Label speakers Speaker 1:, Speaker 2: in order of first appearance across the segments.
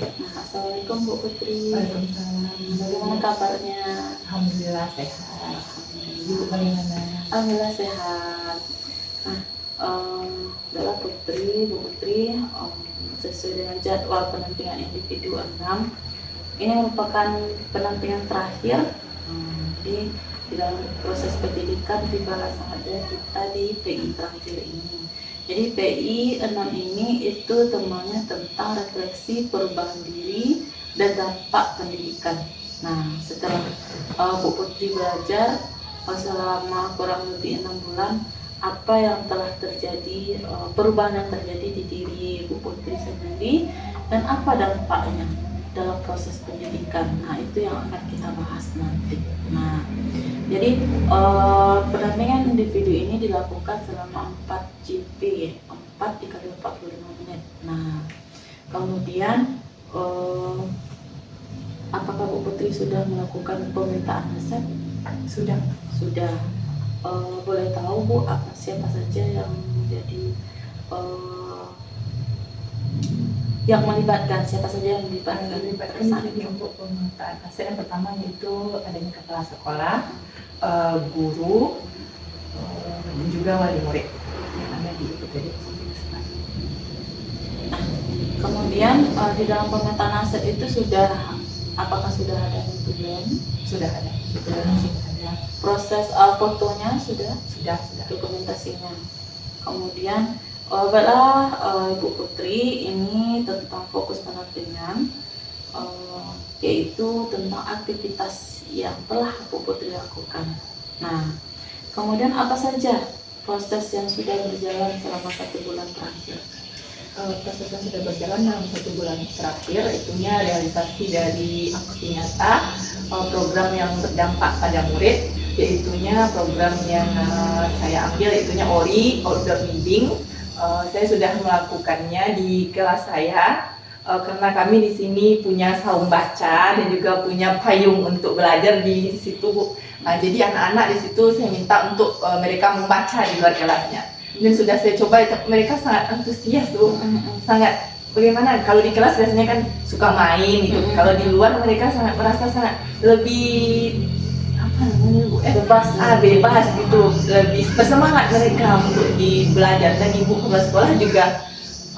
Speaker 1: Nah, Assalamualaikum Bu Putri.
Speaker 2: Waalaikumsalam.
Speaker 1: Bagaimana kabarnya?
Speaker 2: Alhamdulillah sehat. Ibu bagaimana?
Speaker 1: Alhamdulillah sehat. Nah, adalah Bu Putri, sesuai dengan jadwal penampingan individu 6, ini merupakan penampingan terakhir di dalam proses pendidikan di Balasangadaya kita di PI terakhir ini. Jadi PI 6 ini itu temanya tentang refleksi perubahan diri dan dampak pendidikan. Nah, setelah Bu Putri belajar selama kurang lebih 6 bulan, apa yang telah terjadi, perubahan yang terjadi di diri Bu Putri sendiri, dan apa dampaknya dalam proses pendidikan. Nah, itu yang akan kita bahas nanti. Nah, jadi pendampingan individu ini dilakukan selama 4 GP, 4 dikali 45 menit. Nah, kemudian apakah Bu Putri sudah melakukan pemetaan resep?
Speaker 2: Sudah.
Speaker 1: Sudah. Boleh tahu Bu, siapa saja yang menjadi yang melibatkan, siapa saja yang melibatkan
Speaker 2: untuk pemetaan aset? Yang pertama yaitu adanya kepala sekolah, guru, dan juga wali murid yang ada di IPTD.
Speaker 1: Kemudian di dalam pemetaan aset itu apakah sudah ada tujuan?
Speaker 2: Sudah ada.
Speaker 1: Proses fotonya sudah, dokumentasinya. Kemudian baiklah Ibu Putri, ini tentang fokus pendampingan, yaitu tentang aktivitas yang telah Bu Putri lakukan. Nah, kemudian apa saja proses yang sudah berjalan selama 1 bulan terakhir?
Speaker 2: Proses yang sudah berjalan dalam 1 bulan terakhir itunya realisasi dari aksi nyata program yang berdampak pada murid, yaitunya program yang saya ambil yaitunya ORI, Outdoor Reading. Saya sudah melakukannya di kelas saya karena kami di sini punya saung baca dan juga punya payung untuk belajar di situ. Jadi anak-anak di situ saya minta untuk mereka membaca di luar kelasnya. Dan sudah saya coba, mereka sangat antusias tuh, sangat bagaimana kalau di kelas biasanya kan suka main gitu, kalau di luar mereka merasa sangat lebih bebas gitu, lebih bersemangat mereka untuk belajar. Dan ibu kepala sekolah juga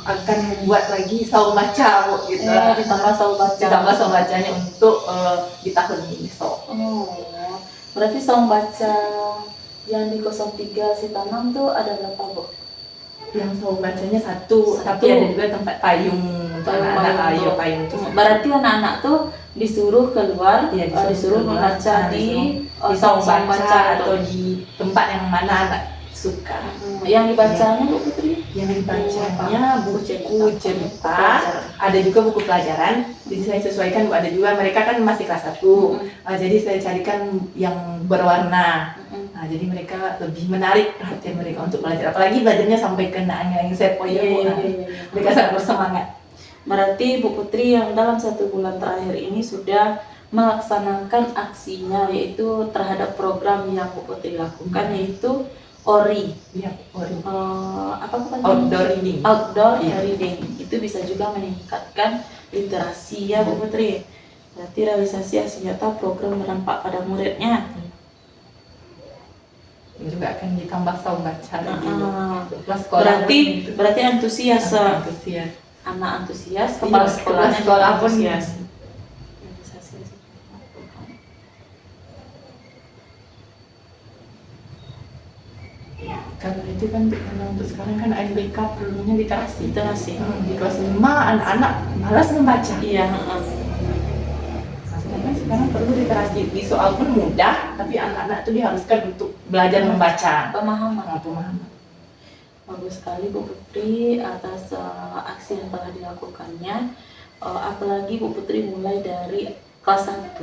Speaker 2: akan membuat lagi saung baca gitu,
Speaker 1: ditambah
Speaker 2: saung bacanya untuk di tahun ini.
Speaker 1: Berarti saung baca yang di 03 Sitanam tuh ada berapa Bu?
Speaker 2: Yang saung bacanya satu, tapi ada juga tempat payung untuk anak-anak. Payung.
Speaker 1: Berarti anak-anak tuh disuruh keluar, disuruh membaca di
Speaker 2: saung baca atau di tempat yang mana anak suka.
Speaker 1: Yang dibacanya Bu Putri?
Speaker 2: Yang dibacanya buku cerita, ada juga buku pelajaran. Jadi saya sesuaikan, ada juga mereka kan masih kelas 1, jadi saya carikan yang berwarna. Jadi mereka lebih menarik perhatian mereka untuk belajar, apalagi belajarnya sampai kena yang sepoyo. Mereka sangat bersemangat.
Speaker 1: Berarti Bu Putri yang dalam 1 bulan terakhir ini sudah melaksanakan aksinya, yaitu terhadap program yang Bu Putri lakukan, yaitu ORI.
Speaker 2: ORI.
Speaker 1: Outdoor Reading. Itu bisa juga meningkatkan literasi ya Bu Putri. Berarti realisasi aksi nyata program berdampak pada muridnya.
Speaker 2: Juga akan ditambah saung baca lagi.
Speaker 1: Berarti antusias. Anak antusias, kepala sekolah pun antusias.
Speaker 2: Karena itu kan untuk sekarang kan ANBK perlunya literasi. Di kelas 5 anak-anak malas membaca. Sedangkan sekarang perlu literasi. Di soal pun mudah, tapi anak-anak itu diharuskan untuk belajar membaca.
Speaker 1: Pemahaman. Bagus sekali Bu Putri atas aksi yang telah dilakukannya. Apalagi Bu Putri mulai dari kelas 1.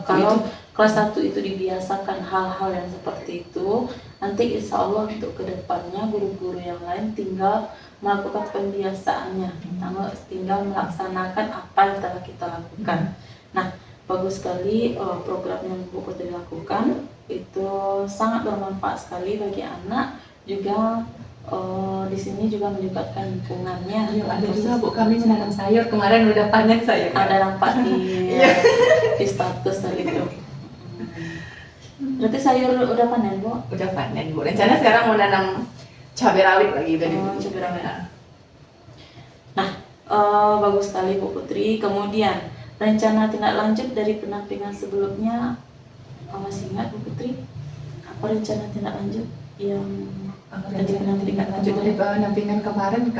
Speaker 1: Kalau kelas 1 itu dibiasakan hal-hal yang seperti itu, nanti insya Allah untuk kedepannya guru-guru yang lain tinggal melakukan pembiasaannya, tinggal melaksanakan apa yang telah kita lakukan. Nah, bagus sekali program yang Bu Putri lakukan, itu sangat bermanfaat sekali bagi anak, juga di sini juga melibatkan lingkungannya.
Speaker 2: Iya, ada juga Bu, kami menanam sayur, kemarin udah panen sayur.
Speaker 1: Ada nampak
Speaker 2: Iya.
Speaker 1: di status tadi itu. Berarti sayur udah panen Bu?
Speaker 2: Udah panen Bu, rencana sekarang mau nanam cabai rawit lagi udah
Speaker 1: Oh,
Speaker 2: dibeli.
Speaker 1: cabai rawit. Bagus sekali Bu Putri. Kemudian rencana tindak lanjut dari penampingan sebelumnya, masih ingat Bu Putri? Apa rencana tindak lanjut yang
Speaker 2: Rencana tindak lanjut dari penampingan kemarin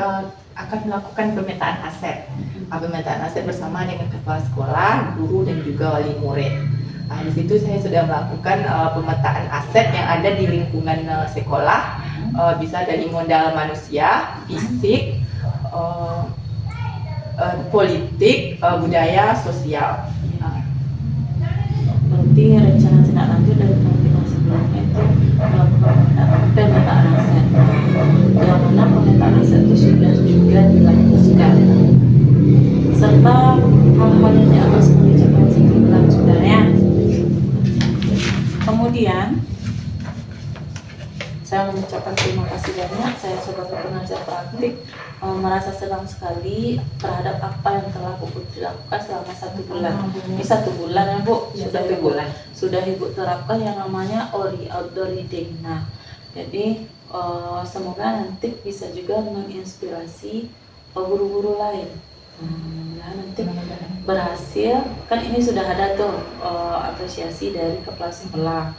Speaker 2: akan melakukan pemetaan aset. Pemetaan aset bersama dengan kepala sekolah, guru dan juga wali murid. Nah, di situ saya sudah melakukan pemetaan aset yang ada di lingkungan sekolah, bisa dari modal manusia, fisik, politik, budaya, sosial.
Speaker 1: Berarti rencana tindak lanjut dari penampingan sebelumnya itu melakukan pemetaan aset. Yang mana pemetaan aset itu sudah juga dilanjutkan. Serta hal-halnya atas mencapai 1 bulan sudah ya. Kemudian saya mengucapkan terima kasih banyak. Saya sebagai pengajar praktik merasa senang sekali terhadap apa yang telah Bu Putri lakukan selama 1 bulan. Ini 1 bulan ya Bu,
Speaker 2: Ya,
Speaker 1: sudah
Speaker 2: 1 bulan.
Speaker 1: Sudah Ibu terapkan yang namanya ORI, outdoor reading. Nah, jadi semoga nanti bisa juga menginspirasi guru-guru lain. Nanti berhasil, kan ini sudah ada tuh apresiasi dari kepala sekolah.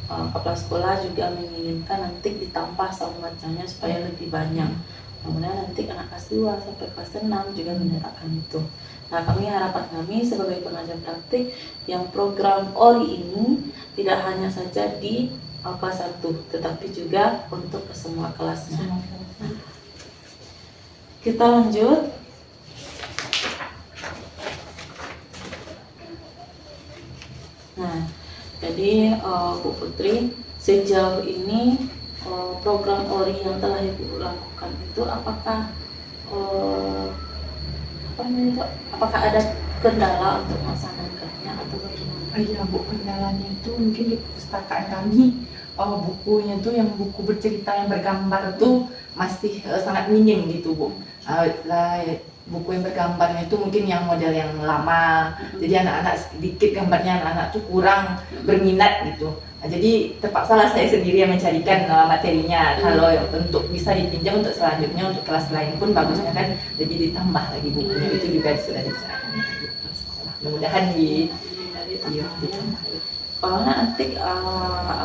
Speaker 1: Kepala sekolah juga menginginkan nanti ditambah sama bacanya supaya lebih banyak. Kemudian nanti anak kelas 2 sampai kelas 6 juga menyatakan itu. Nah, harapan kami sebagai pengajar praktik yang program ORI ini tidak hanya saja di kelas 1, tetapi juga untuk ke semua kelasnya. Kita lanjut. Nah, jadi Bu Putri, sejauh ini program ORI yang telah Ibu lakukan itu apakah apakah ada kendala untuk melaksanakannya atau bagaimana?
Speaker 2: Iya Bu, kendalanya itu mungkin di perpustakaan kami bukunya tuh yang buku bercerita yang bergambar tuh masih sangat minim gitu Bu. Buku yang bergambarnya itu mungkin yang model yang lama, jadi anak-anak sedikit gambarnya, anak-anak tuh kurang berminat gitu. Nah, jadi terpaksalah saya sendiri yang mencarikan materinya. Kalau untuk bisa dipinjam untuk selanjutnya untuk kelas lain pun bagusnya kan lebih ditambah lagi bukunya. Itu juga sudah dibicarakan dengan kepala sekolah. Mudah-mudahan ditambah.
Speaker 1: Kalau nanti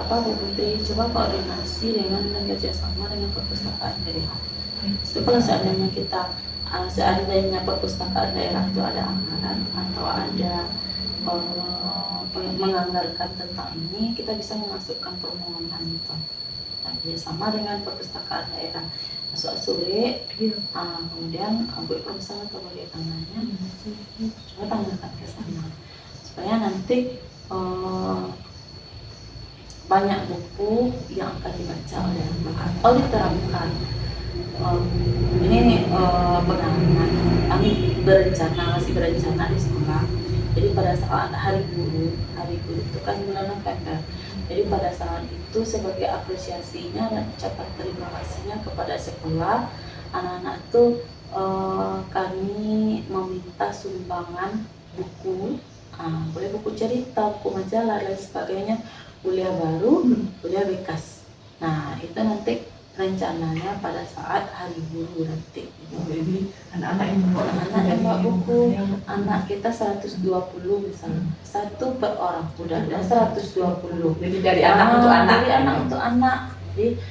Speaker 1: Bu Putri coba koordinasi dengan kerjasama dengan perpustakaan daerah. Itu kalau seandainya perpustakaan daerah itu ada anggaran atau ada menganggarkan tentang ini, kita bisa memasukkan permohonan itu. Nah, kerjasama dengan perpustakaan daerah masuk sore, kemudian Bu Profesor atau bagaimananya, coba tanyakan ke sana supaya nanti banyak buku yang akan dibaca oleh anak atau diterapkan. Ini pengalaman kami masih berencana di sekolah. Jadi pada saat hari guru itu kan bulan November. Jadi pada saat itu sebagai apresiasinya dan ucapan terima kasihnya kepada sekolah, anak-anak itu kami meminta sumbangan buku, boleh buku cerita, buku majalah dan sebagainya, kuliah baru, kuliah bekas. Nah, itu nanti rencananya pada saat hari guru nanti.
Speaker 2: Jadi anak-anak yang
Speaker 1: bawa buku, anak kita 120 misalnya, 1 per orang, udah ada 120.
Speaker 2: Jadi dari anak untuk anak.
Speaker 1: Dari anak untuk anak. Jadi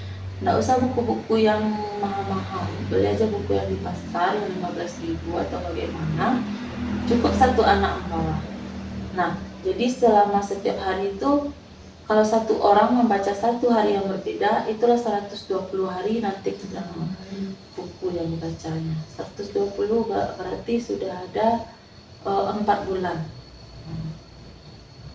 Speaker 1: nggak usah buku-buku yang mahal-mahal, beli aja buku yang di pasar yang 15.000 atau bagaimana, cukup 1 anak membawa. Nah, jadi selama setiap hari itu kalau 1 orang membaca 1 hari yang berbeda, itulah 120 hari nanti kita buku yang dibacanya. 120 berarti sudah ada 4 bulan.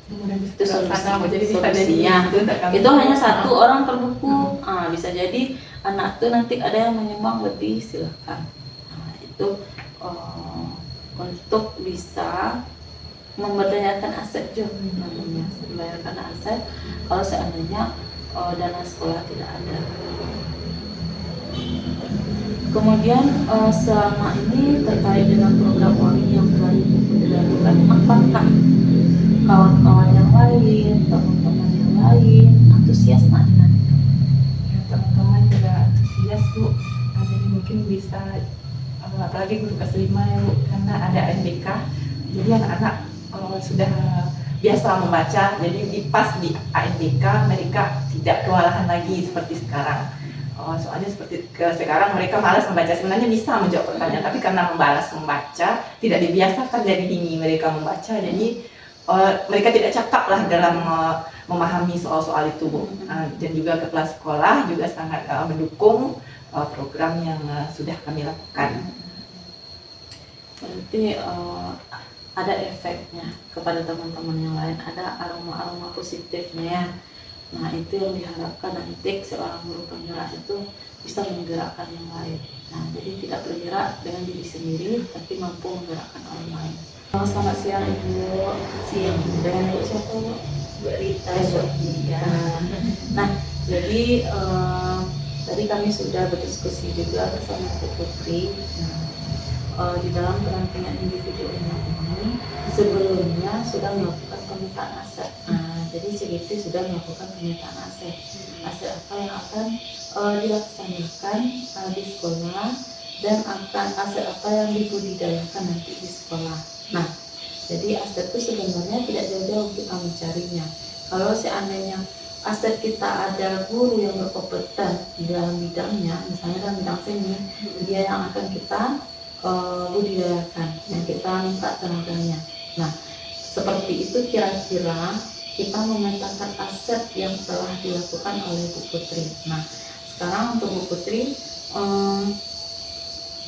Speaker 1: Itu solusinya. Itu hanya 1 orang per buku. Bisa jadi anak tuh nanti ada yang menyumbang lebih, silakan. Itu untuk bisa memberdayakan aset juga, namanya memberdayakan aset kalau seandainya dana sekolah tidak ada. Kemudian selama ini terkait dengan program OAMI yang telah dilakukan, apakah kawan-kawan yang lain, teman-teman yang lain antusias nak dengan itu?
Speaker 2: Ya, teman-teman juga antusias Bu. Jadi mungkin bisa apalagi guru kelas 5 ya Bu, karena ada NBK. Jadi anak-anak sudah biasa membaca, jadi pas di ANBK mereka tidak kewalahan lagi seperti sekarang. Soalnya seperti sekarang mereka malas membaca, sebenarnya bisa menjawab pertanyaan, tapi karena membalas membaca, tidak dibiasakan dari dini mereka membaca, jadi mereka tidak cakap lah dalam memahami soal-soal itu Bu. Dan juga kepala sekolah juga sangat mendukung program yang sudah kami lakukan.
Speaker 1: Berarti ada efeknya kepada teman-teman yang lain, ada aroma-aroma positifnya ya. Nah itu yang diharapkan nanti seorang guru penggerak itu bisa menggerakkan yang lain. Nah jadi tidak bergerak dengan diri sendiri, tapi mampu menggerakkan orang lain. Selamat siang Ibu. Siang. Dengan Ibu siapa Bu? Bu Rita. Ya. Nah jadi tadi kami sudah berdiskusi juga bersama Bu Putri. Di dalam pendampingan individu ini sebelumnya sudah melakukan pemetaan aset. Jadi CGT sudah melakukan pemetaan aset. Aset apa yang akan dilaksanakan di sekolah dan akan aset apa yang dibudidayakan nanti di sekolah. Nah, jadi aset itu sebenarnya tidak jauh-jauh kita mencarinya. Kalau seandainya aset kita ada guru yang berkompeten di dalam bidangnya, misalnya dalam bidang seni, dia yang akan kita budidayakan, yang kita minta tenaganya. Nah, seperti itu kira-kira kita memetakan aset yang telah dilakukan oleh Bu Putri. Nah, sekarang untuk Bu Putri,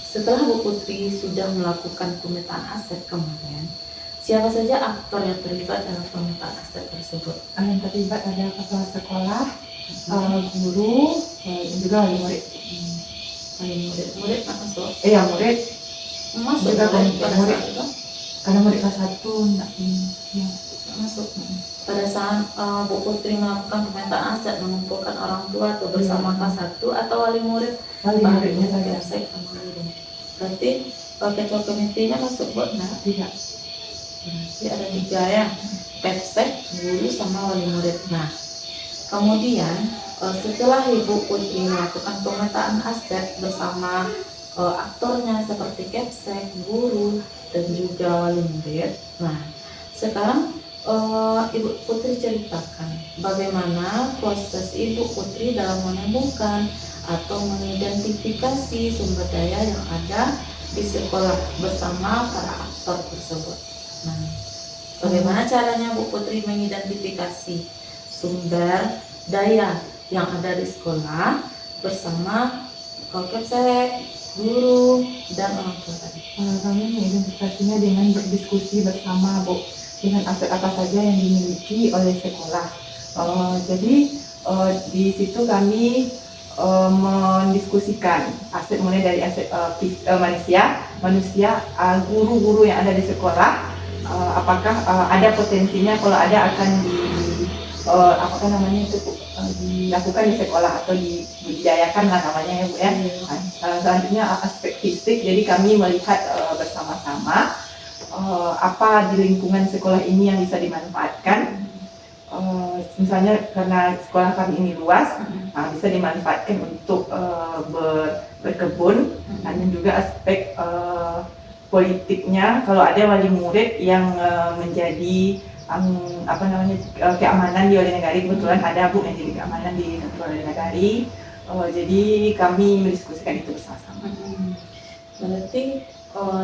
Speaker 1: setelah Bu Putri sudah melakukan pemetaan aset kemarin, siapa saja aktor yang terlibat dalam pemetaan aset tersebut?
Speaker 2: Yang terlibat ada kepala sekolah, guru, dan juga wali murid.
Speaker 1: Murid masuk?
Speaker 2: Iya murid.
Speaker 1: Masuk
Speaker 2: juga
Speaker 1: pada
Speaker 2: murid.
Speaker 1: saat itu?
Speaker 2: Karena murid kelas 1 enggak
Speaker 1: masuk. Pada saat Bu Putri melakukan pemetaan aset, mengumpulkan orang tua atau bersama kelas 1 atau wali murid?
Speaker 2: Wali muridnya saja.
Speaker 1: Berarti ketua komitinya masuk Bu? Nah,
Speaker 2: Tidak.
Speaker 1: Berarti ada 3 ya, Pepsek, guru sama wali murid. Nah, kemudian setelah Ibu Putri melakukan pemetaan aset bersama aktornya seperti Kepsek, guru, dan juga wali murid. Nah, sekarang Ibu Putri ceritakan bagaimana proses Ibu Putri dalam menemukan atau mengidentifikasi sumber daya yang ada di sekolah bersama para aktor tersebut. Nah, bagaimana caranya Bu Putri mengidentifikasi sumber daya yang ada di sekolah bersama Kepsek, guru, dan orang tua tadi?
Speaker 2: Kami mengidentifikasinya dengan berdiskusi bersama Bu, dengan aset apa saja yang dimiliki oleh sekolah. Jadi di situ kami mendiskusikan aset mulai dari aset manusia, guru-guru yang ada di sekolah, apakah ada potensinya, kalau ada akan dilakukan di sekolah atau dibudidayakan lah namanya ya Bu ya. Selanjutnya aspek fisik, jadi kami melihat bersama-sama apa di lingkungan sekolah ini yang bisa dimanfaatkan. Misalnya karena sekolah kami ini luas, bisa dimanfaatkan untuk berkebun, dan juga aspek politiknya, kalau ada wali murid yang menjadi keamanan di Wali Nagari, kebetulan ada Bu yang jadi keamanan di Wali Nagari, jadi kami mendiskusikan itu bersama-sama.
Speaker 1: Berarti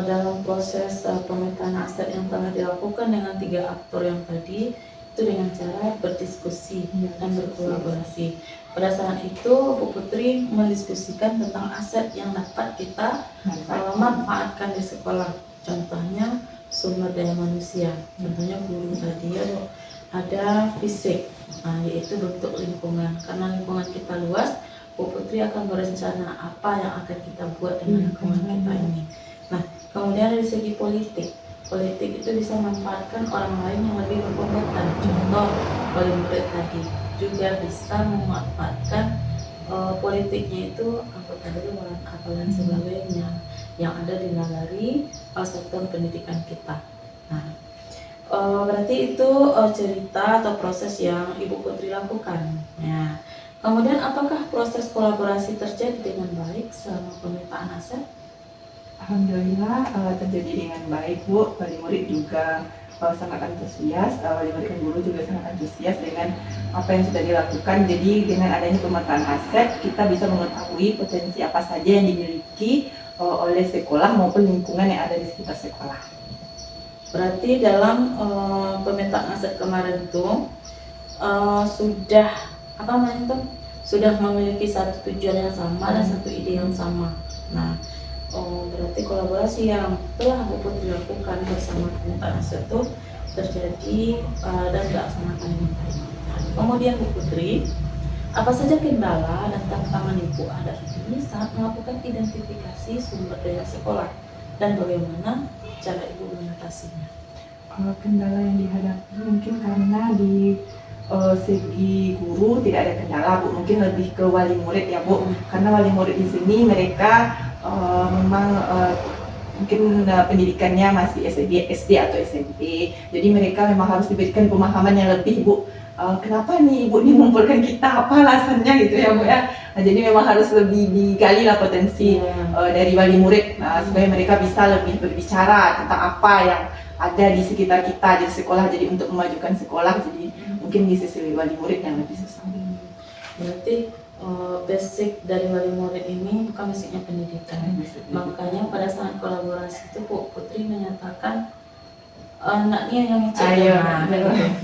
Speaker 1: dalam proses pemetaan aset yang telah dilakukan dengan 3 aktor yang tadi itu dengan cara berdiskusi dan berkolaborasi. Pada saat itu Bu Putri mendiskusikan tentang aset yang dapat kita manfaatkan di sekolah. Contohnya sumber daya manusia, contohnya guru tadi ada fisik, yaitu bentuk lingkungan. Karena lingkungan kita luas, Bu Putri akan berencana apa yang akan kita buat dengan lingkungan kita ini. Nah, kemudian dari segi politik itu bisa memanfaatkan orang lain yang lebih berkompeten. Contoh wali murid tadi juga bisa memanfaatkan politiknya itu anggota dewan atau lain sebagainya yang ada di nagari sektor pendidikan kita. Nah, berarti itu cerita atau proses yang Ibu Putri lakukan. Nah, kemudian apakah proses kolaborasi terjadi dengan baik selama pemetaan aset?
Speaker 2: Alhamdulillah terjadi dengan baik Bu. Wali murid juga sangat antusias, wali murid dan guru juga sangat antusias dengan apa yang sudah dilakukan. Jadi dengan adanya pemetaan aset, kita bisa mengetahui potensi apa saja yang dimiliki oleh sekolah maupun lingkungan yang ada di sekitar sekolah.
Speaker 1: Berarti dalam pemetaan aset kemarin itu sudah apa namanya tuh, sudah memiliki satu tujuan yang sama dan satu ide yang sama. Nah, berarti kolaborasi yang telah Bu Putri lakukan bersama pemetaan aset itu terjadi dan dilaksanakan dengan baik. Kemudian Bu Putri, apa saja kendala dan tantangan Ibu hadapi saat melakukan identifikasi sumber daya sekolah dan bagaimana cara Ibu mengatasinya?
Speaker 2: Kendala yang dihadapi mungkin karena di segi guru tidak ada kendala Bu, mungkin lebih ke wali murid ya Bu, karena wali murid di sini mereka memang mungkin pendidikannya masih SD atau SMP, jadi mereka memang harus diberikan pemahaman yang lebih Bu. Kenapa nih Ibu nih mengumpulkan kita, apa alasannya gitu ya Bu ya. Nah, jadi memang harus lebih digali lah potensi dari wali murid supaya mereka bisa lebih berbicara tentang apa yang ada di sekitar kita di sekolah, jadi untuk memajukan sekolah, jadi mungkin di sisi wali murid yang lebih susah.
Speaker 1: Berarti basic dari wali murid ini bukan basicnya pendidikan. Makanya pada saat kolaborasi itu Bu Putri menyatakan anaknya yang ngecek,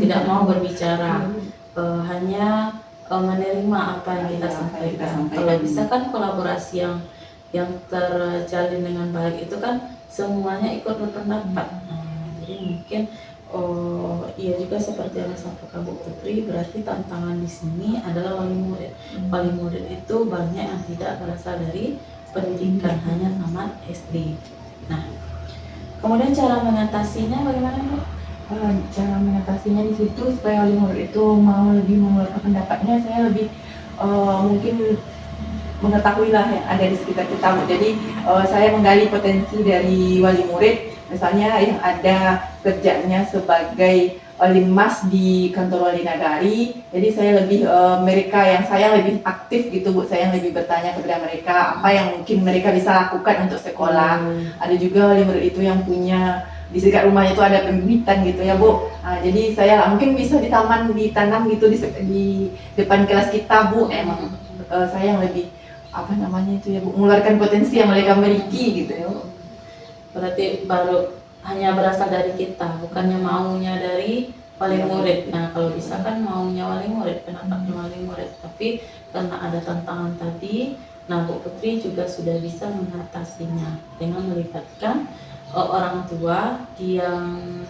Speaker 1: tidak mau berbicara, hanya menerima apa yang kita sampaikan. Kalau bisa kan kolaborasi yang terjalin dengan baik itu kan semuanya ikut berpendapat. Jadi mungkin iya juga seperti yang disampaikan Bu Putri, berarti tantangan di sini adalah wali murid. Wali murid itu banyak yang tidak berasal dari pendidikan, hanya tamat SD. Nah, kemudian cara mengatasinya bagaimana Bu?
Speaker 2: Cara mengatasinya di situ supaya wali murid itu mau lebih mengeluarkan pendapatnya, saya lebih mungkin mengetahui lah yang ada di sekitar kita Bu. Jadi saya menggali potensi dari wali murid. Misalnya yang ada kerjanya sebagai limas di kantor wali nagari, jadi saya lebih mereka yang saya lebih aktif gitu Bu, saya lebih bertanya kepada mereka apa yang mungkin mereka bisa lakukan untuk sekolah. Ada juga wali murid itu yang punya di sekitar rumahnya itu ada pembibitan gitu ya Bu. Jadi saya mungkin bisa di taman ditanam gitu di depan kelas kita Bu. Emang saya yang lebih apa namanya itu ya Bu, mengeluarkan potensi yang mereka miliki gitu ya Bu.
Speaker 1: Berarti baru hanya berasal dari kita, bukannya maunya dari wali murid. Nah, kalau bisa kan maunya wali murid, pendapatnya wali murid. Tapi karena ada tantangan tadi, nah Bu Putri juga sudah bisa mengatasinya dengan melibatkan orang tua yang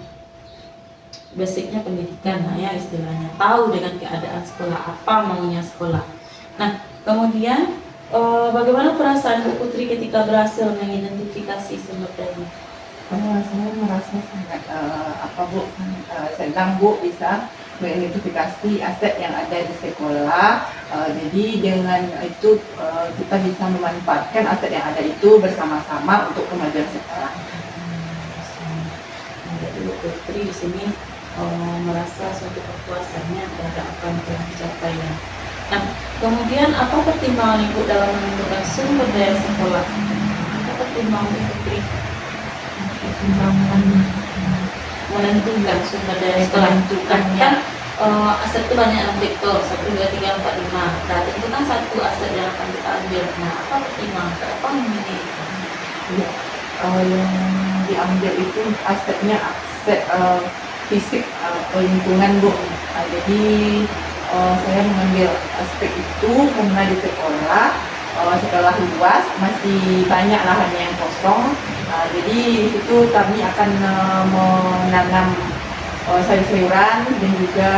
Speaker 1: basicnya pendidikan, nah ya istilahnya tahu dengan keadaan sekolah, apa maunya sekolah. Nah, kemudian bagaimana perasaan Bu Putri ketika berhasil mengidentifikasi sumber daya?
Speaker 2: Saya merasa sangat senang Bu bisa mengidentifikasi aset yang ada di sekolah. Jadi dengan itu kita bisa memanfaatkan aset yang ada itu bersama-sama untuk kemajuan sekolah.
Speaker 1: Jadi Bu Putri di sini merasa suatu kepuasannya terhadap apa yang telah dicapai. Nah, kemudian apa pertimbangan Ibu dalam menentukan sumber daya sekolah? Apa pertimbangan Ibu Putri?
Speaker 2: Pertimbangan
Speaker 1: menentukan sumber daya sekolah. Kan aset itu banyak nanti tuh 1, 2, 3, 4, 5. Nah, itu kan satu aset yang akan kita ambil. Nah, apa pertimbangan? Apa memilih?
Speaker 2: Yang diambil itu asetnya aset fisik lingkungan Bu. Jadi saya mengambil aspek itu karena di sekolah luas masih banyak lahan yang kosong. Jadi di situ kami akan menanam sayur-sayuran dan juga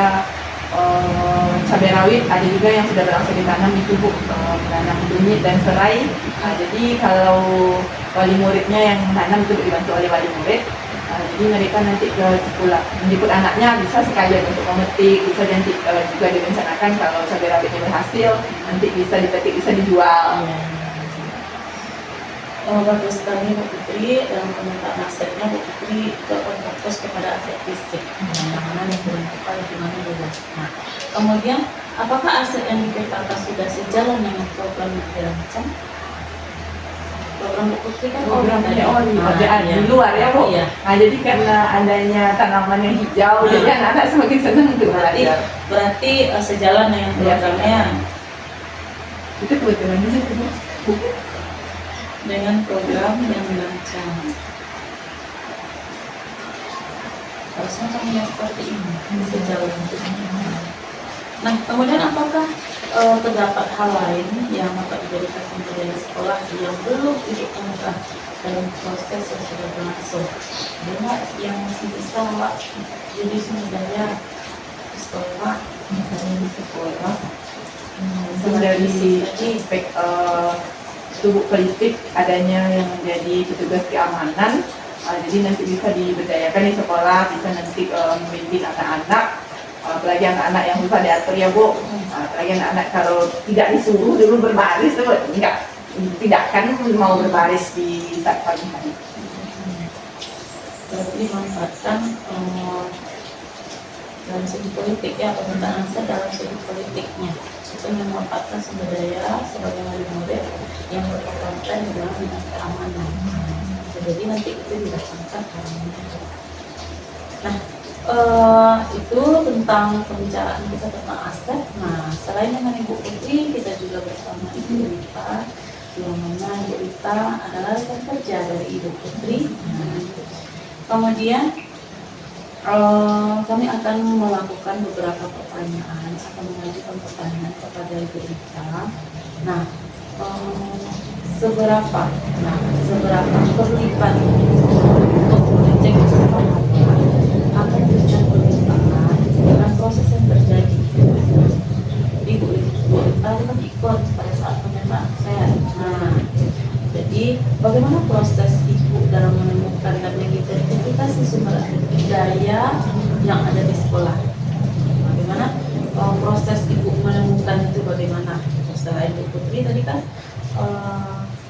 Speaker 2: cabai rawit. Ada juga yang sudah berhasil ditanam itu Bu, menanam kunyit dan serai. Jadi kalau wali muridnya yang menanam itu dibantu oleh wali murid. Jadi mereka nanti ke sekolah menjemput anaknya bisa sekalian untuk memetik, bisa nanti juga direncanakan kalau cabai rawitnya berhasil nanti bisa dipetik, bisa dijual.
Speaker 1: Bagus sekali Bu Putri, dalam pemetaan asetnya Bu Putri fokus kepada aset fisik, yang mana yang berbentukan gimana bebas. Nah, kemudian apakah aset yang dipetakan sudah sejalan dengan program yang dirancang? Program Bu Putri kan
Speaker 2: Programnya
Speaker 1: iya.
Speaker 2: di luar ya Bu.
Speaker 1: Iya.
Speaker 2: Nah jadi karena adanya tanaman yang hijau, jadi anak-anak semakin senang untuk belajar.
Speaker 1: Berarti sejalan dengan programnya.
Speaker 2: Itu kebetulan aja Bu.
Speaker 1: Dengan program yang dirancang. Harusnya kamu yang seperti ini, sejalan. Nah, kemudian apakah terdapat hal lain yang dapat dijadikan sumber sekolah yang belum ditemukan dalam proses yang sudah berlangsung? Banyak yang masih bisa jadi sumber daya di sekolah, misalnya di sekolah.
Speaker 2: Dari aspek tubuh politik adanya yang menjadi petugas keamanan, jadi nanti bisa diberdayakan di sekolah, bisa nanti memimpin anak-anak, apalagi anak-anak yang susah diatur ya Bu. Apalagi anak-anak kalau tidak disuruh dulu berbaris tuh tidak kan mau berbaris di saat pagi hari.
Speaker 1: Berarti dimanfaatkan dalam segi politik ya, pemetaan aset dalam segi politiknya itu memanfaatkan sumber daya sebagai wali murid yang berkompeten di dalam bidang keamanan. Jadi nanti itu dirasakan keamanan. Nah, itu tentang pembicaraan kita tentang aset. Nah, selain dengan Ibu Putri, kita juga bersama Ibu Rita, yang mana Ibu Rita adalah rekan kerja dari Ibu Putri. Kemudian kami akan melakukan beberapa pertanyaan, akan mengajukan pertanyaan kepada Ibu Rita. Nah, seberapa perlipat untuk mengecek kesepakatan apa tujuan perlimpaan dengan proses yang terjadi. Jadi Bu Rita kan ikut pada saat pemetaan aset. Nah, jadi bagaimana proses Ibu dalam menemukan dan mengidentifikasi sumber daya yang ada di sekolah? Bagaimana proses Ibu menemukan itu bagaimana? Setelah Ibu Putri tadi kan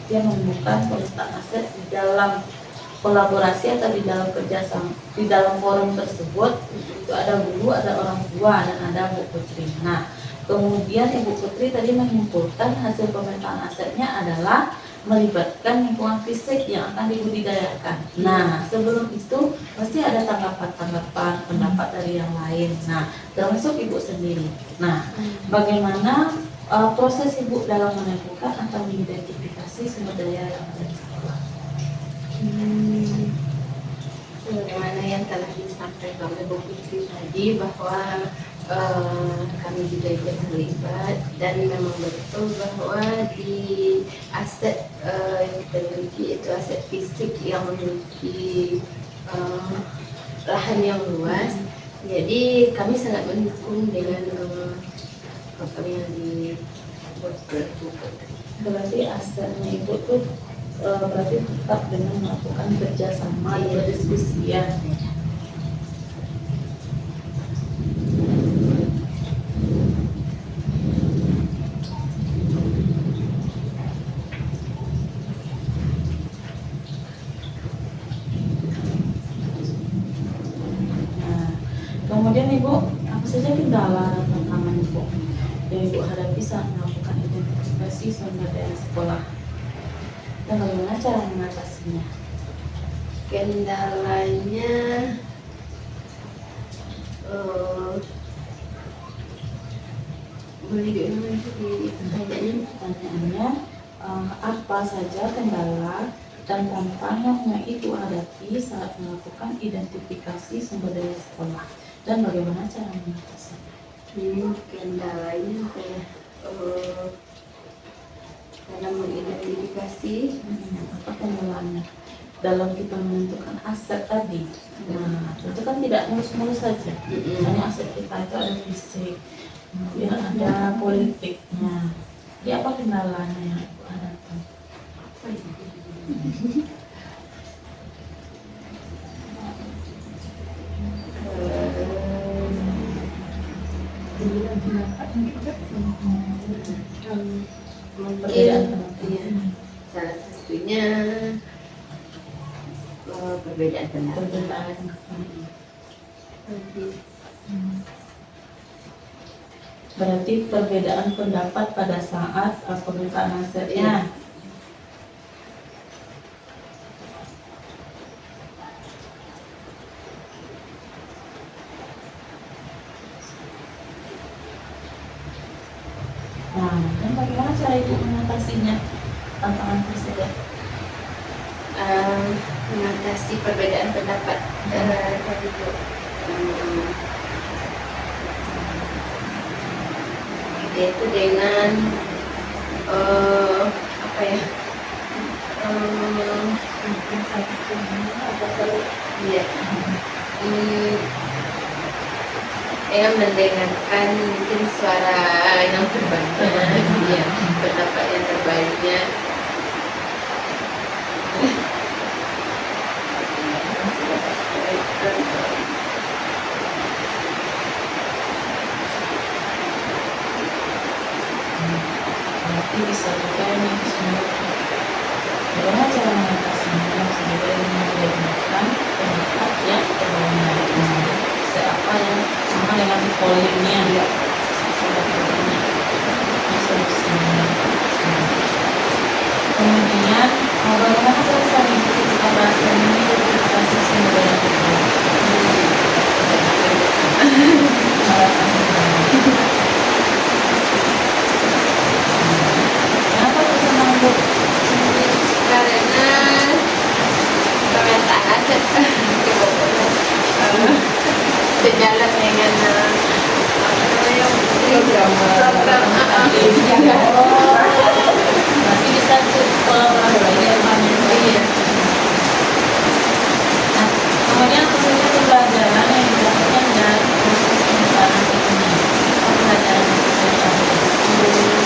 Speaker 1: dia menemukan pemetaan aset di dalam kolaborasi atau di dalam kerjasama, di dalam forum tersebut itu ada guru, ada orang tua, dan ada Bu Putri. Nah, kemudian Ibu Putri tadi menyimpulkan hasil pemetaan asetnya adalah melibatkan lingkungan fisik yang akan dibudidayakan. Nah, sebelum itu pasti ada tanggapan-tanggapan pendapat dari yang lain. Nah, termasuk Ibu sendiri. Nah, bagaimana proses Ibu dalam menemukan atau mengidentifikasi sumber daya yang ada di sekolah?
Speaker 3: Sebagaimana yang telah disampaikan oleh Bu Putri tadi bahwa kami juga ikut terlibat dan memang betul bahwa di aset yang kita miliki itu aset fisik yang memiliki lahan yang luas. Jadi kami sangat mendukung dengan program yang dibuat oleh Bu Putri.
Speaker 1: Berarti asetnya Ibu tuh berarti tetap dengan melakukan kerjasama dan berdiskusi ya. Nah, kemudian Ibu, apa saja kendala dan tantangan Ibu yang Ibu hadapi saat melakukan identifikasi sumber daya sekolah? Dan bagaimana cara mengatasinya?
Speaker 3: Kendalanya boleh diulang lagi
Speaker 1: Pertanyaannya, apa saja kendala dan tantangan yang Ibu hadapi saat melakukan identifikasi sumber daya sekolah dan bagaimana cara mengatasinya?
Speaker 3: kendalanya dalam mengidentifikasi
Speaker 1: Apa kendalanya dalam kita menentukan aset tadi? Nah, itu kan tidak mulus-mulus saja. Hanya aset kita itu ada fisik, kemudian ada politiknya. Ya, apa kendalanya yang Ibu hadapi?
Speaker 3: Mungkin
Speaker 1: Perbedaan pendapat.
Speaker 3: ya, salah satunya perbedaan pendapat.
Speaker 1: Berarti perbedaan pendapat pada saat pembukaan asetnya. Nah, dan bagaimana cara ibu mengatasinya tantangan tersebut?
Speaker 3: Mengatasi perbedaan pendapat tadi itu yaitu dengan apa ya ya mendengarkan mungkin suara yang terbanyak, ya, pendapat yang terbanyak.
Speaker 1: Berarti bisa juga ini bagaimana cara mengatasinya sebagai mendengarkan pendapat yang terbanyak. Apa yang sama dengan polemnya ya, solusinya. Kemudian bagaimana perasaan ibu ketika bahasa ini ketika sesi modern kenapa tuh senang bu?
Speaker 3: Karena pemetaan sejalan dengan program
Speaker 1: Berarti bisa tuh kolaborasi dengan iya. Nah, kemudian khususnya pembelajaran yang dilakukan dari proses pembukaan ini. Pembelajaran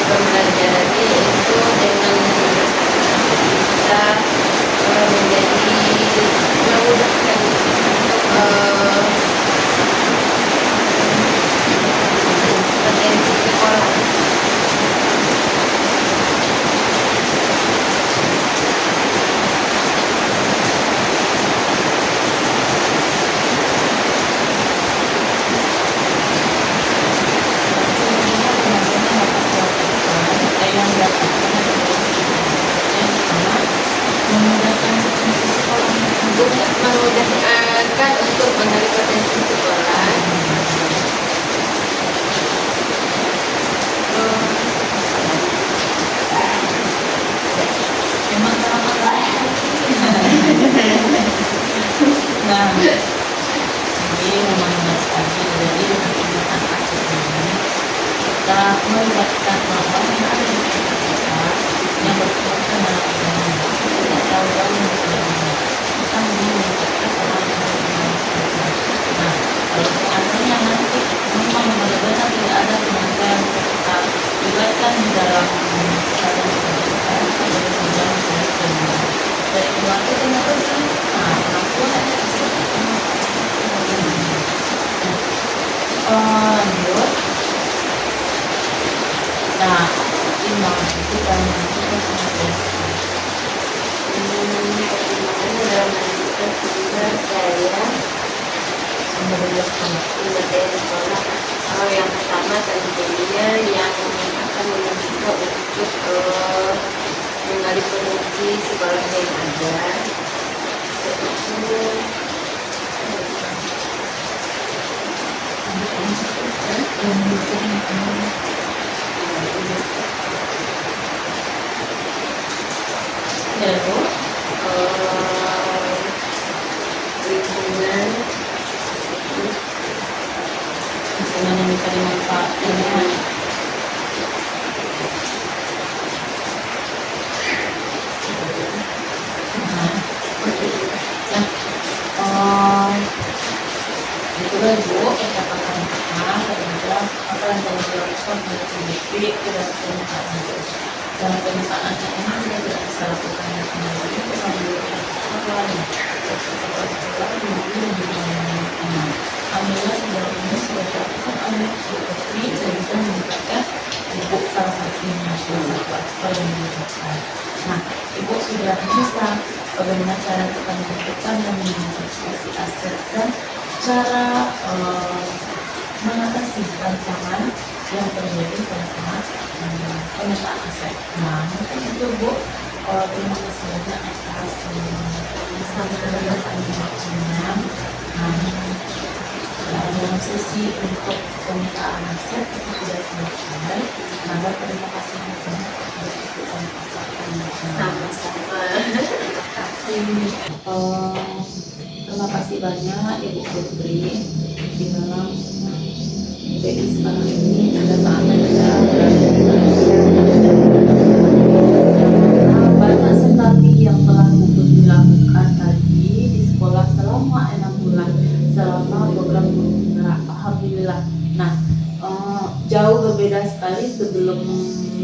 Speaker 3: pembelajarannya itu dengan kita menjadi memudahkan potensi sekolah. Memudahkan untuk mengenali potensi sekolah.
Speaker 1: memang terang-terang. Nah, jadi memang sekali jadi dengan penggunaan aset ini kita melibatkan bahwa yang ada di sekitar kita yang berkaitan dengan ekonomi tidak tahu yang kita melibatkan orang yang nah, kalau seandainya nanti memang benar-benar tidak ada kemungkinan kita libatkan di dalam saling dari keluarga ternyata penampungan lanjut. Nah, pertimbangan itu kan
Speaker 3: Pertimbangannya dalam menentukan sumber daya
Speaker 1: sumber daya
Speaker 3: sekolah. Yang pertama tentunya yang akan membantu untuk mengenali potensi sekolah yang ada.
Speaker 1: yaitu
Speaker 3: Lingkungan
Speaker 1: yang bisa dimanfaatkan. Itulah ibu yang katakan adalah apa yang telah dilakukan oleh PDP tidak pembukaan dan pembukaan ini juga tidak bisa lakukan sendiri alhamdulillah sejauh ini sudah dilakukan oleh PDP dan bagaimana cara kita menentukan dan mengatasi aset dan cara mengatasi ancaman yang terjadi pada saat pemetaan aset. Nah, mungkin itu Bu. Terima kasih banyak atas penjelasannya. Dalam sesi untuk pemetaan aset itu sudah selesai. Nah, terima kasih banyak atas
Speaker 3: Sama-sama.
Speaker 1: terima kasih banyak Ibu Putri di dalam PI sekarang ini ada saatnya kita banyak sekali yang telah Bu Putri lakukan tadi di sekolah selama 6 bulan selama program guru penggerak. Alhamdulillah. Nah, jauh berbeda sekali sebelum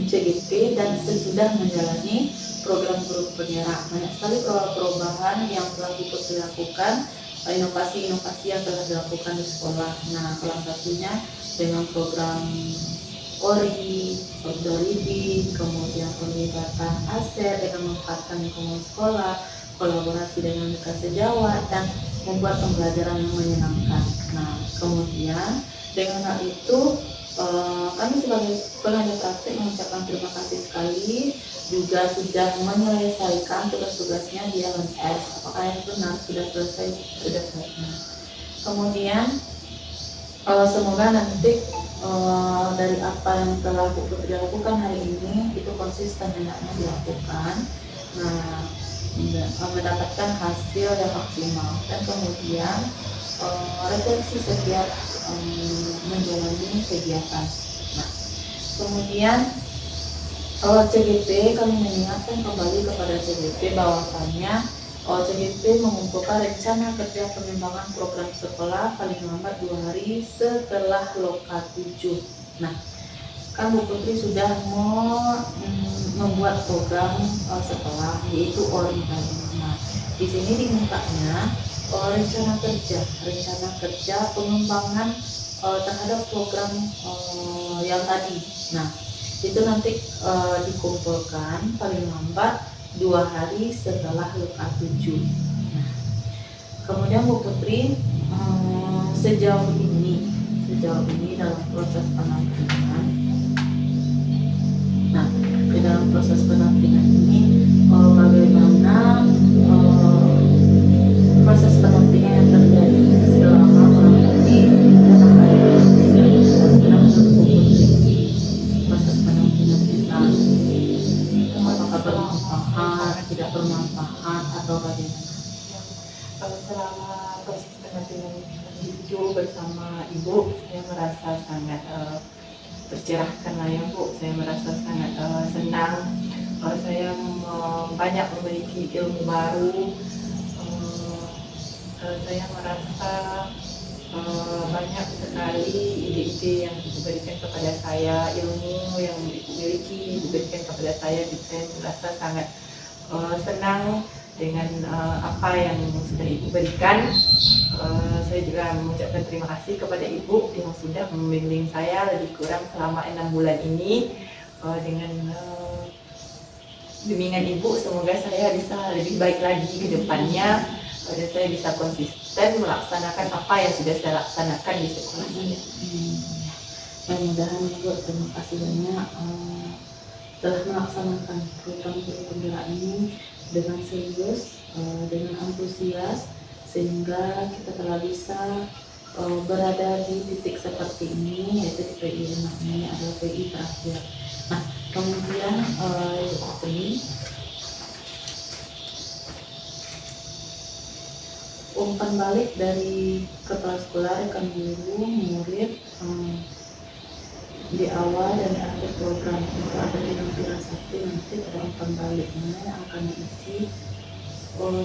Speaker 1: CGP dan sesudah menjalani program guru penggerak. Banyak sekali perubahan yang telah Bu Putri lakukan, inovasi-inovasi yang telah dilakukan di sekolah. Nah, salah satunya dengan program ORI, outdoor reading, kemudian penglibatan aset dengan memanfaatkan lingkungan sekolah, kolaborasi dengan mitra sejawat, dan membuat pembelajaran yang menyenangkan. Nah, kemudian dengan hal itu kami sebagai pengajar praktik mengucapkan terima kasih sekali juga sudah menyelesaikan tugas-tugasnya di LMS. Apakah yang benar sudah selesai? Sudah selesai. Kemudian semoga nanti dari apa yang telah Bu Putri lakukan hari ini itu konsisten hendaknya dilakukan. Nah, mendapatkan hasil yang maksimal dan kemudian refleksi setiap menjalani kegiatan. Nah, kemudian CGP kami mengingatkan kembali kepada CGP bahwasannya CGP mengumpulkan rencana kerja pengembangan program sekolah paling lambat 2 hari setelah Loka 7. Nah, kan Bu Putri sudah membuat program sekolah yaitu ORI tadi. Nah, di sini dimintanya rencana kerja pengembangan terhadap program yang tadi. Nah, itu nanti dikumpulkan paling lambat 2 hari setelah Loka 7. Nah, kemudian Bu Putri sejauh ini dalam proses penampilan. Nah, di dalam proses penampilan ini bagaimana proses penampilan yang terjadi selama kurang lebih 6 hari proses penampilan kita apakah bermanfaat, tidak bermanfaat atau bagaimana?
Speaker 2: Selama proses penampilan video bersama Ibu, saya merasa sangat tercerahkan lah ya Bu. Saya merasa sangat senang. Saya banyak memiliki ilmu baru. Saya merasa banyak sekali ide-ide yang diberikan kepada saya, ilmu yang dimiliki diberikan kepada saya. Saya merasa sangat senang dengan apa yang sudah Ibu berikan. Saya juga mengucapkan terima kasih kepada Ibu yang sudah membimbing saya lebih kurang selama 6 bulan ini. Dengan bimbingan Ibu, semoga saya bisa lebih baik lagi ke depannya dan saya bisa konsisten melaksanakan apa yang sudah saya laksanakan di sekolah saya.
Speaker 1: Mudah-mudahan Ibu, terima kasih banyak telah melaksanakan program guru penggerak ini dengan serius, dengan antusias, sehingga kita telah bisa berada di titik seperti ini, yaitu di PI 6 ini adalah PI terakhir. Nah, kemudian ini umpan balik dari kepala sekolah, rekan guru, murid di awal dan akhir program. Itu ada di lampiran 1 nanti ada umpan baliknya yang akan diisi.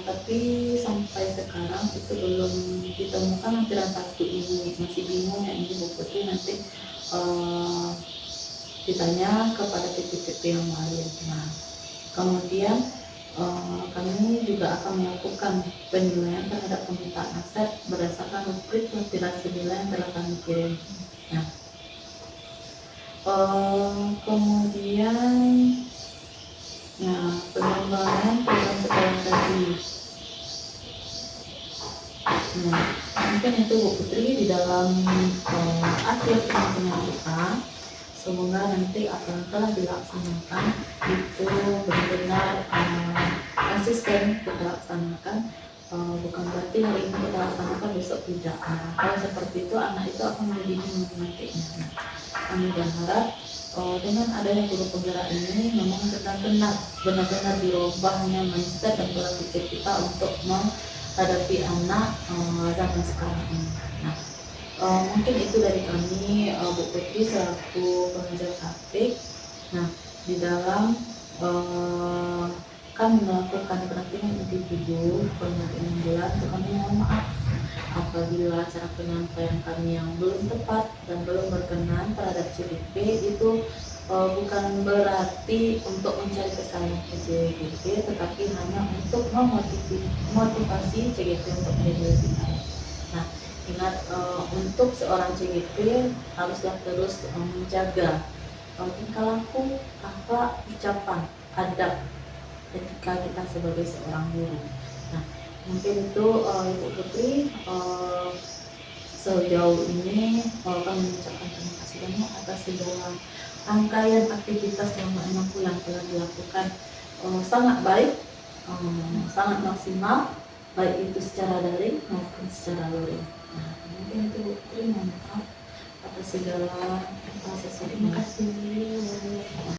Speaker 1: Tapi sampai sekarang itu belum ditemukan lampiran 1 ini, masih bingung ya ini Bu Putri. Nanti ditanya kepada PP yang lain. Nah, kemudian kami juga akan melakukan penilaian terhadap permintaan aset berdasarkan rubrik tirasi nilai yang telah kami kirim. Nah, kemudian pengembangan program sekolah tadi Nah, mungkin itu Bu Putri di dalam akhir penampilan kita. Semoga nanti apa yang telah dilaksanakan itu benar-benar konsisten kita laksanakan. Bukan berarti hari ini kita laksanakan besok tidak. Nah, kalau seperti itu anak itu akan menjadi bingung nantinya. Nah, kami berharap dengan adanya guru penggerak ini memang benar-benar dirubahnya mindset dan pola pikir kita untuk menghadapi anak zaman sekarang ini. Nah, mungkin itu dari kami, Bu Putri selaku pengajar praktik. Nah, di dalam kami melakukan pendampingan individu pendampingan bulan, kami mohon maaf apabila cara penyampaian kami yang belum tepat dan belum berkenan terhadap CGP itu bukan berarti untuk mencari kesalahan CGP, tetapi hanya untuk memotivasi CGP untuk menjadi lebih baik. Nah, ingat untuk seorang CGP haruslah terus menjaga tingkah laku, akhlak, ucapan, adab ketika kita sebagai seorang guru. Nah, mungkin itu Ibu Putri sejauh ini kami mengucapkan terima kasih banyak atas segala rangkaian aktivitas selama 6 bulan telah dilakukan sangat baik, sangat maksimal, baik itu secara daring maupun secara luring. Nah, mungkin itu Bu Putri, mohon maaf atas segala proses.
Speaker 3: Terima kasih.